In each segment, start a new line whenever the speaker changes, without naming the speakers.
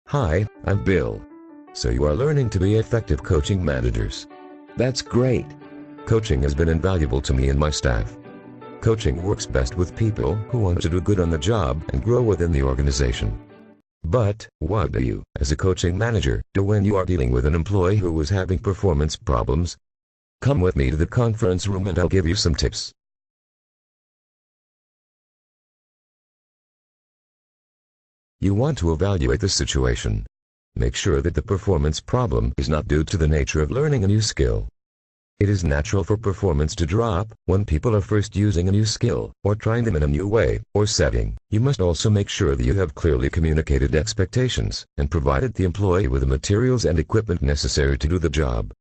Hi, I'm Bill. So you are learning to be effective coaching managers. That's great. Coaching has been invaluable to me and my staff. Coaching works best with people who want to do good on the job and grow within the organization. But, what do you, as a coaching manager, do when you are dealing with an employee who is having performance problems? Come with me to the conference room and I'll give you some tips. You want to evaluate the situation. Make sure that the performance problem is not due to the nature of learning a new skill. It is natural for performance to drop when people are first using a new skill or trying them in a new way or setting. You must also make sure that you have clearly communicated expectations and provided the employee with the materials and equipment necessary to do the job.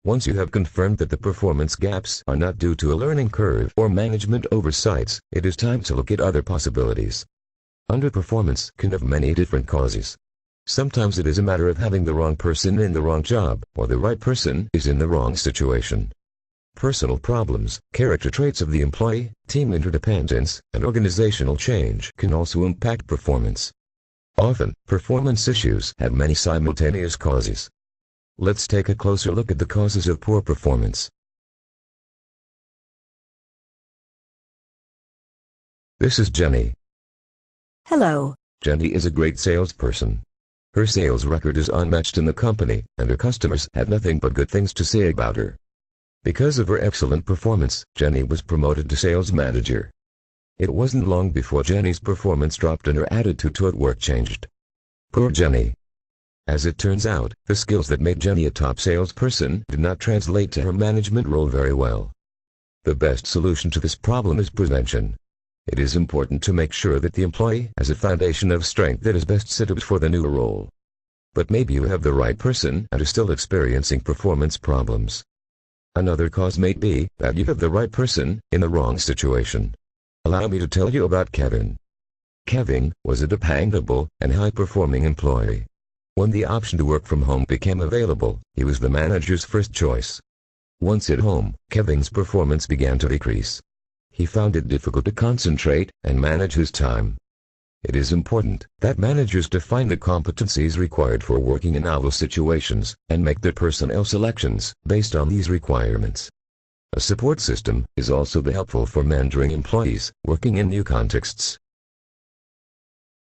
Once you have confirmed that the performance gaps are not due to a learning curve or management oversights, it is time to look at other possibilities. Underperformance can have many different causes. Sometimes it is a matter of having the wrong person in the wrong job, or the right person is in the wrong situation. Personal problems, character traits of the employee, team interdependence, and organizational change can also impact performance. Often, performance issues have many simultaneous causes. Let's take a closer look at the causes of poor performance. This is Jenny.
Hello.
Jenny is a great salesperson. Her sales record is unmatched in the company, and her customers have nothing but good things to say about her. Because of her excellent performance, Jenny was promoted to sales manager. It wasn't long before Jenny's performance dropped and her attitude toward work changed. Poor Jenny. As it turns out, the skills that made Jenny a top salesperson did not translate to her management role very well. The best solution to this problem is prevention. It is important to make sure that the employee has a foundation of strength that is best suited for the new role. But maybe you have the right person and are still experiencing performance problems. Another cause may be that you have the right person in the wrong situation. Allow me to tell you about Kevin. Kevin was a dependable and high-performing employee. When the option to work from home became available, he was the manager's first choice. Once at home, Kevin's performance began to decrease. He found it difficult to concentrate and manage his time. It is important that managers define the competencies required for working in novel situations and make their personnel selections based on these requirements. A support system is also helpful for mentoring employees working in new contexts.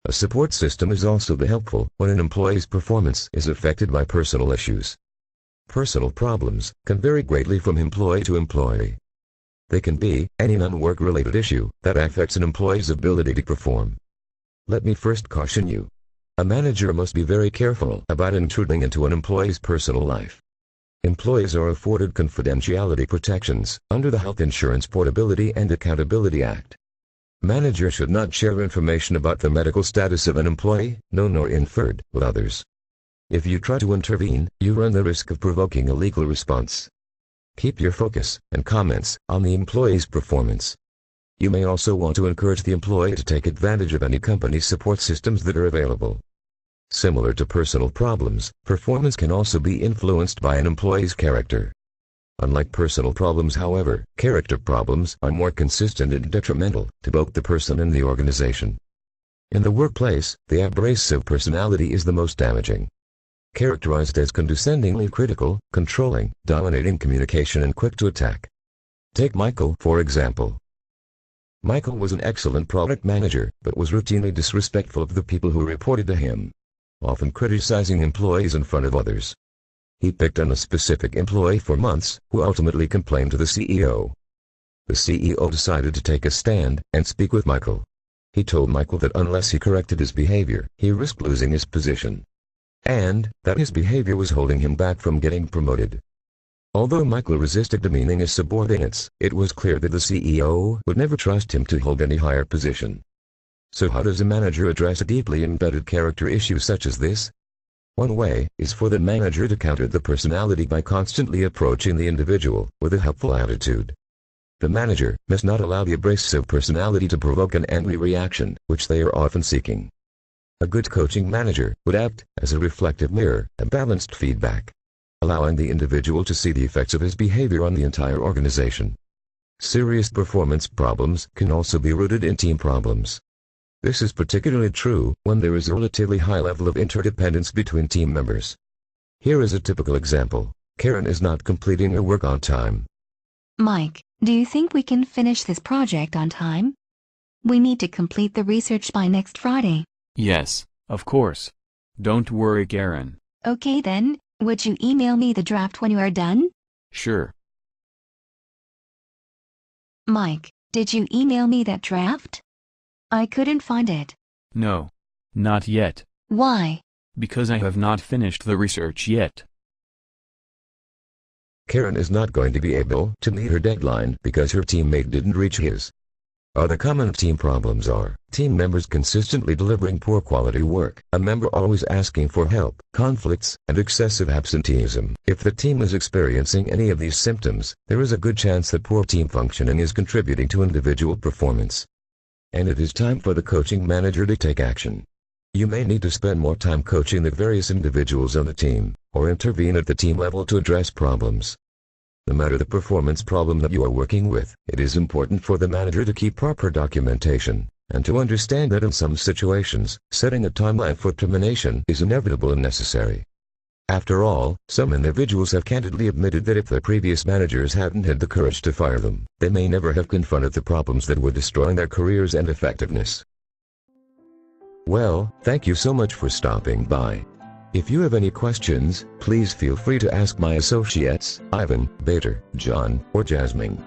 A support system is also helpful when an employee's performance is affected by personal issues. Personal problems can vary greatly from employee to employee. They can be any non-work-related issue that affects an employee's ability to perform. Let me first caution you. A manager must be very careful about intruding into an employee's personal life. Employees are afforded confidentiality protections under the Health Insurance Portability and Accountability Act. Managers should not share information about the medical status of an employee, known or inferred, with others. If you try to intervene, you run the risk of provoking a legal response. Keep your focus and comments on the employee's performance. You may also want to encourage the employee to take advantage of any company support systems that are available. Similar to personal problems, performance can also be influenced by an employee's character. Unlike personal problems, however, character problems are more consistent and detrimental to both the person and the organization. In the workplace, the abrasive personality is the most damaging. Characterized as condescendingly critical, controlling, dominating communication and quick to attack. Take Michael for example. Michael was an excellent product manager, but was routinely disrespectful of the people who reported to him, often criticizing employees in front of others. He picked on a specific employee for months, who ultimately complained to the CEO. The CEO decided to take a stand and speak with Michael. He told Michael that unless he corrected his behavior, he risked losing his position, and that his behavior was holding him back from getting promoted. Although Michael resisted demeaning his subordinates, it was clear that the CEO would never trust him to hold any higher position. So how does a manager address a deeply embedded character issue such as this? One way is for the manager to counter the personality by constantly approaching the individual with a helpful attitude. The manager must not allow the abrasive personality to provoke an angry reaction, which they are often seeking. A good coaching manager would act as a reflective mirror and balanced feedback, allowing the individual to see the effects of his behavior on the entire organization. Serious performance problems can also be rooted in team problems. This is particularly true when there is a relatively high level of interdependence between team members. Here is a typical example. Karen is not completing her work on time.
Mike, do you think we can finish this project on time? We need to complete the research by next Friday.
Yes, of course. Don't worry, Karen.
Okay then, would you email me the draft when you are done?
Sure.
Mike, did you email me that draft? I couldn't find it.
No. Not yet.
Why?
Because I have not finished the research yet.
Karen is not going to be able to meet her deadline because her teammate didn't reach his. Other common team problems are team members consistently delivering poor quality work, a member always asking for help, conflicts, and excessive absenteeism. If the team is experiencing any of these symptoms, there is a good chance that poor team functioning is contributing to individual performance. And it is time for the coaching manager to take action. You may need to spend more time coaching the various individuals on the team, or intervene at the team level to address problems. No matter the performance problem that you are working with, it is important for the manager to keep proper documentation, and to understand that in some situations, setting a timeline for termination is inevitable and necessary. After all, some individuals have candidly admitted that if their previous managers hadn't had the courage to fire them, they may never have confronted the problems that were destroying their careers and effectiveness. Well, thank you so much for stopping by. If you have any questions, please feel free to ask my associates, Ivan, Bader, John, or Jasmine.